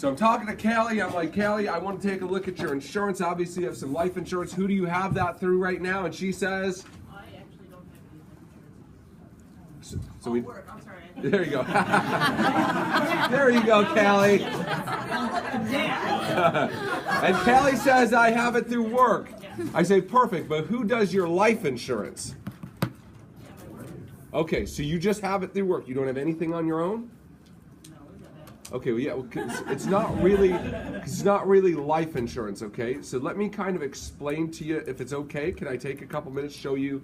So I'm talking to Callie. I'm like, Callie, I want to take a look at your insurance. Obviously, you have some life insurance. Who do you have that through right now? And she says, I actually don't have any insurance. so we. Work. I'm sorry. There you go. There you go, Callie. And Callie says, I have it through work. I say, perfect, but who does your life insurance? Okay, so you just have it through work. You don't have anything on your own? Okay, well, yeah, it's not really life insurance, okay? So let me kind of explain to you, if it's okay, can I take a couple minutes, show you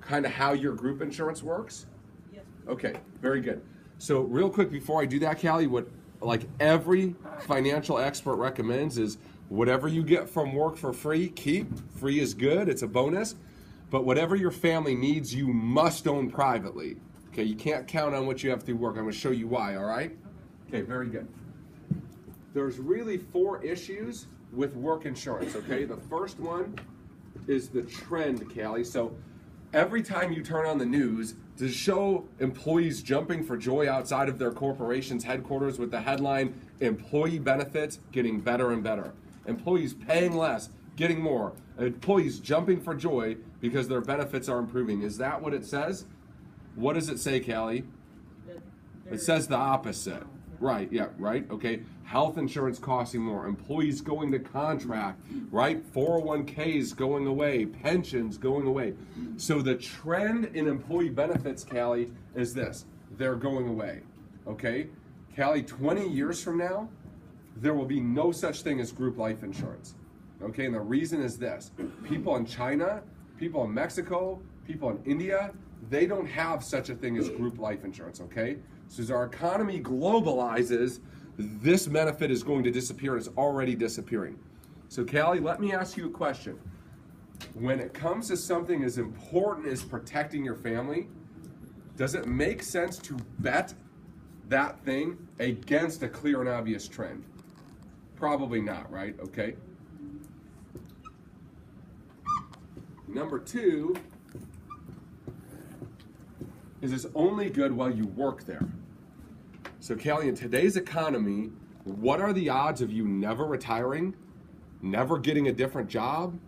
kind of how your group insurance works? Yes. Okay, very good. So real quick before I do that, Callie, what like every financial expert recommends is whatever you get from work for free, keep. Free is good, it's a bonus. But whatever your family needs, you must own privately. Okay, you can't count on what you have through work. I'm going to show you why, all right? Okay, very good. There's really 4 issues with work insurance, okay? The first one is the trend, Callie. So every time you turn on the news to show employees jumping for joy outside of their corporation's headquarters with the headline, employee benefits getting better and better. Employees paying less, getting more. Employees jumping for joy because their benefits are improving. Is that what it says? What does it say, Callie? It says the opposite. Right, yeah, right, okay. Health insurance costing more, employees going to contract, right? 401ks going away, pensions going away. So the trend in employee benefits, Callie, is this. They're going away, okay? Callie, 20 years from now, there will be no such thing as group life insurance, okay? And the reason is this. People in China, people in Mexico, people in India, they don't have such a thing as group life insurance, okay? So as our economy globalizes, this benefit is going to disappear, and it's already disappearing. So Callie, let me ask you a question. When it comes to something as important as protecting your family, does it make sense to bet that thing against a clear and obvious trend? Probably not, right? Okay. Number 2 is it's only good while you work there. So Callie, in today's economy, what are the odds of you never retiring, never getting a different job,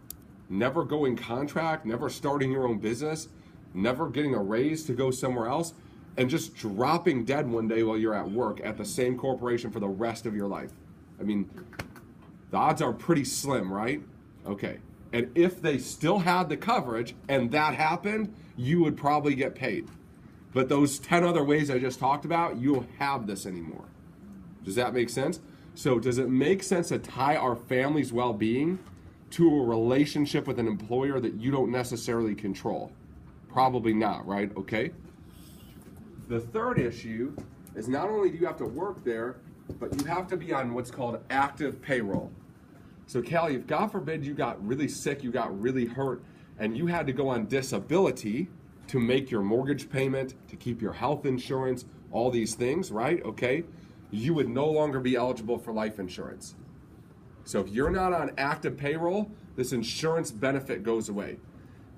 never going contract, never starting your own business, never getting a raise to go somewhere else, and just dropping dead one day while you're at work at the same corporation for the rest of your life? I mean, the odds are pretty slim, right? Okay. And if they still had the coverage and that happened, you would probably get paid. But those 10 other ways I just talked about, you don't have this anymore. Does that make sense? So does it make sense to tie our family's well-being to a relationship with an employer that you don't necessarily control? Probably not, right? Okay. The third issue is not only do you have to work there, but you have to be on what's called active payroll. So Callie, if God forbid you got really sick, you got really hurt, and you had to go on disability to make your mortgage payment, to keep your health insurance, all these things, right? Okay, you would no longer be eligible for life insurance. So if you're not on active payroll, this insurance benefit goes away.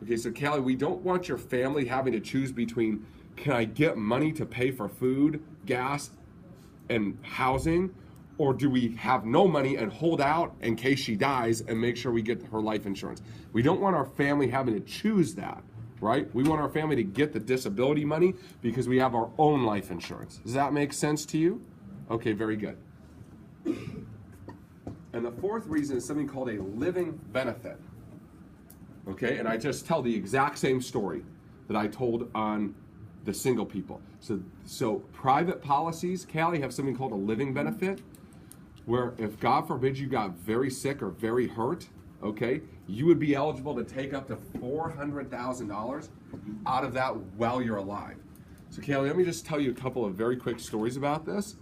Okay, so Callie, we don't want your family having to choose between, can I get money to pay for food, gas, and housing, or do we have no money and hold out in case she dies and make sure we get her life insurance? We don't want our family having to choose that. Right? We want our family to get the disability money because we have our own life insurance. Does that make sense to you? Okay, very good. And the fourth reason is something called a living benefit. Okay, and I just tell the exact same story that I told on the single people. So private policies, Callie, have something called a living benefit, where if God forbid you got very sick or very hurt, okay, you would be eligible to take up to $400,000 out of that while you're alive. So Callie, let me just tell you a couple of very quick stories about this.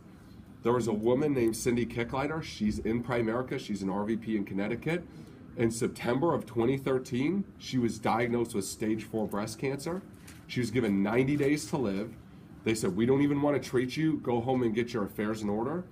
There was a woman named Cindy Kicklighter. She's in Primerica. She's an RVP in Connecticut. In September of 2013, she was diagnosed with stage 4 breast cancer. She was given 90 days to live. They said, we don't even want to treat you. Go home and get your affairs in order.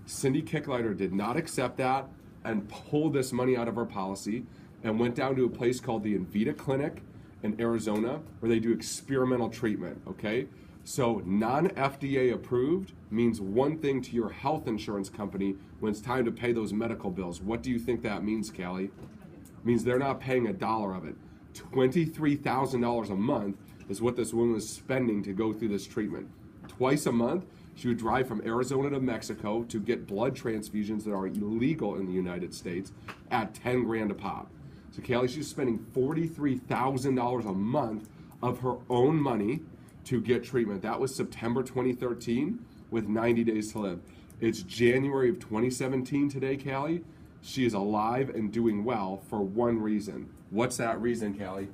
Cindy Kicklighter did not accept that and pulled this money out of her policy and went down to a place called the Invita Clinic in Arizona where they do experimental treatment, okay? So non-FDA approved means one thing to your health insurance company when it's time to pay those medical bills. What do you think that means, Callie? It means they're not paying $1 of it. $23,000 a month is what this woman was spending to go through this treatment. Twice a month, she would drive from Arizona to Mexico to get blood transfusions that are illegal in the United States at 10 grand a pop. So Callie, she's spending $43,000 a month of her own money to get treatment. That was September 2013 with 90 days to live. It's January of 2017 today, Callie. She is alive and doing well for one reason. What's that reason, Callie?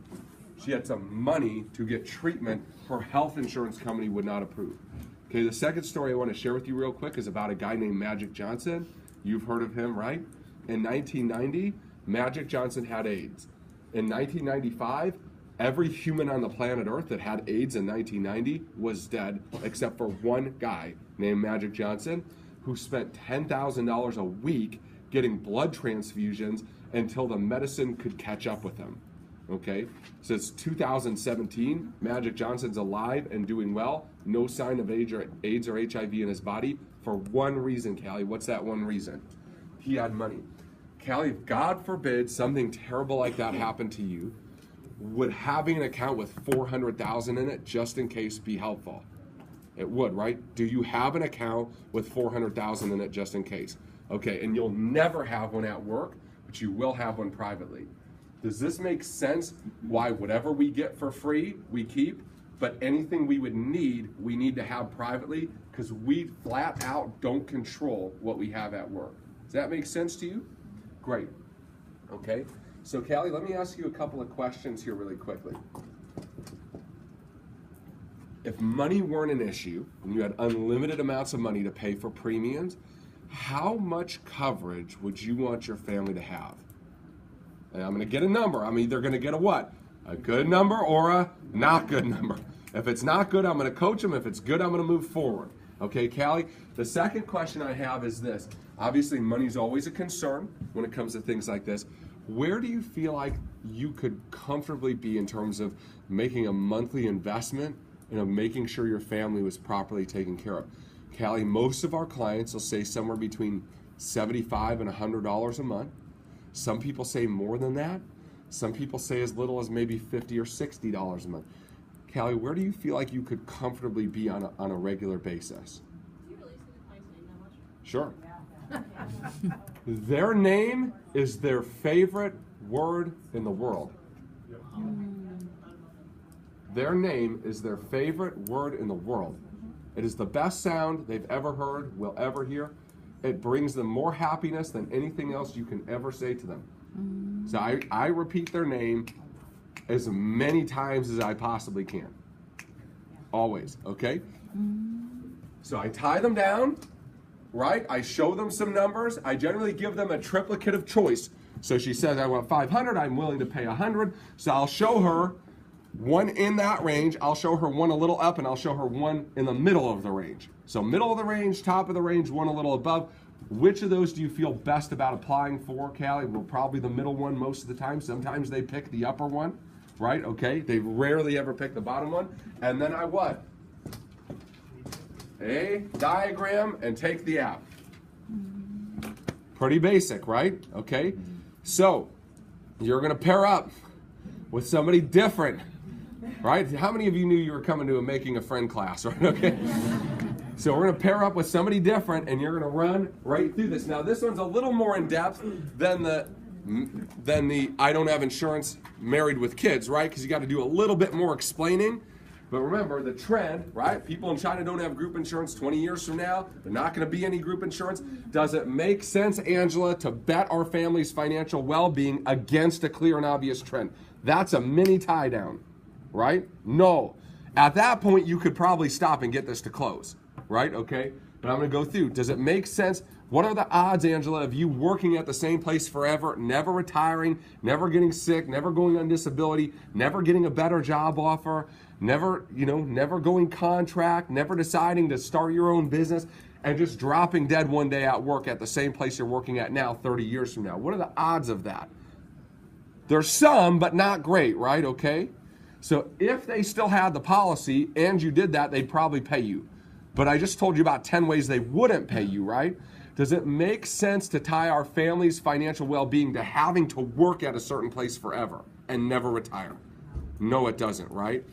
She had some money to get treatment her health insurance company would not approve. Okay, the second story I want to share with you real quick is about a guy named Magic Johnson. You've heard of him, right? In 1990, Magic Johnson had AIDS. In 1995, every human on the planet Earth that had AIDS in 1990 was dead, except for one guy named Magic Johnson, who spent $10,000 a week getting blood transfusions until the medicine could catch up with him. Okay, since 2017, Magic Johnson's alive and doing well. No sign of AIDS or HIV in his body for one reason, Callie. What's that one reason? He had money. Callie, if God forbid something terrible like that happened to you, would having an account with $400,000 in it just in case be helpful? It would, right? Do you have an account with $400,000 in it just in case? Okay, and you'll never have one at work, but you will have one privately. Does this make sense why whatever we get for free, we keep, but anything we would need, we need to have privately because we flat out don't control what we have at work? Does that make sense to you? Great. Okay, so Callie, let me ask you a couple of questions here really quickly. If money weren't an issue and you had unlimited amounts of money to pay for premiums, how much coverage would you want your family to have? And I'm going to get a number. I'm either going to get a what? A good number or a not good number. If it's not good, I'm going to coach them. If it's good, I'm going to move forward. Okay, Callie? The second question I have is this. Obviously, money's always a concern when it comes to things like this. Where do you feel like you could comfortably be in terms of making a monthly investment and making sure your family was properly taken care of? Callie, most of our clients will say somewhere between $75 and $100 a month. Some people say more than that. Some people say as little as maybe $50 or $60 a month. Callie, where do you feel like you could comfortably be on a regular basis? Do you really see the client's name that much? Sure. Their name is their favorite word in the world. Their name is their favorite word in the world. It is the best sound they've ever heard, will ever hear. It brings them more happiness than anything else you can ever say to them. So I repeat their name as many times as I possibly can. Always, okay? So I tie them down, right? I show them some numbers. I generally give them a triplicate of choice. So she says, I want 500, I'm willing to pay 100. So I'll show her one in that range, I'll show her one a little up, and I'll show her one in the middle of the range. So middle of the range, top of the range, one a little above. Which of those do you feel best about applying for, Callie? Well, probably the middle one most of the time. Sometimes they pick the upper one, right? Okay, they rarely ever pick the bottom one. And then I what? A diagram and take the app. Pretty basic, right? Okay, so you're gonna pair up with somebody different. Right? How many of you knew you were coming to a Making a Friend class, right? Okay. So we're going to pair up with somebody different, and you're going to run right through this. Now, this one's a little more in depth than the I don't have insurance married with kids, right? Because you got to do a little bit more explaining. But remember, the trend, right? People in China don't have group insurance 20 years from now. There's not going to be any group insurance. Does it make sense, Angela, to bet our family's financial well-being against a clear and obvious trend? That's a mini tie-down. Right? No. At that point, you could probably stop and get this to close, right? Okay? But I'm going to go through. Does it make sense? What are the odds, Angela, of you working at the same place forever, never retiring, never getting sick, never going on disability, never getting a better job offer, never going contract, never deciding to start your own business, and just dropping dead one day at work at the same place you're working at now 30 years from now? What are the odds of that? There's some, but not great, right? Okay? So if they still had the policy and you did that, they'd probably pay you. But I just told you about 10 ways they wouldn't pay you, right? Does it make sense to tie our family's financial well-being to having to work at a certain place forever and never retire? No, it doesn't, right?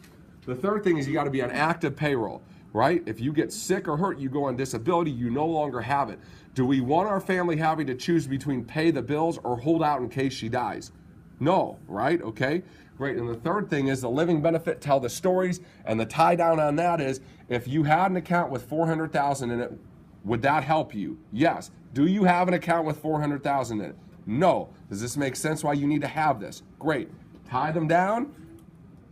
The third thing is you got to be on active payroll, right? If you get sick or hurt, you go on disability, you no longer have it. Do we want our family having to choose between pay the bills or hold out in case she dies? No, right? Okay, great. And the third thing is the living benefit, tell the stories. And the tie down on that is if you had an account with $400,000 in it, would that help you? Yes. Do you have an account with $400,000 in it? No. Does this make sense why you need to have this? Great. Tie them down,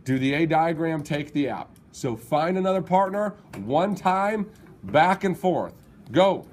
do the A diagram, take the app. So find another partner, one time, back and forth. Go.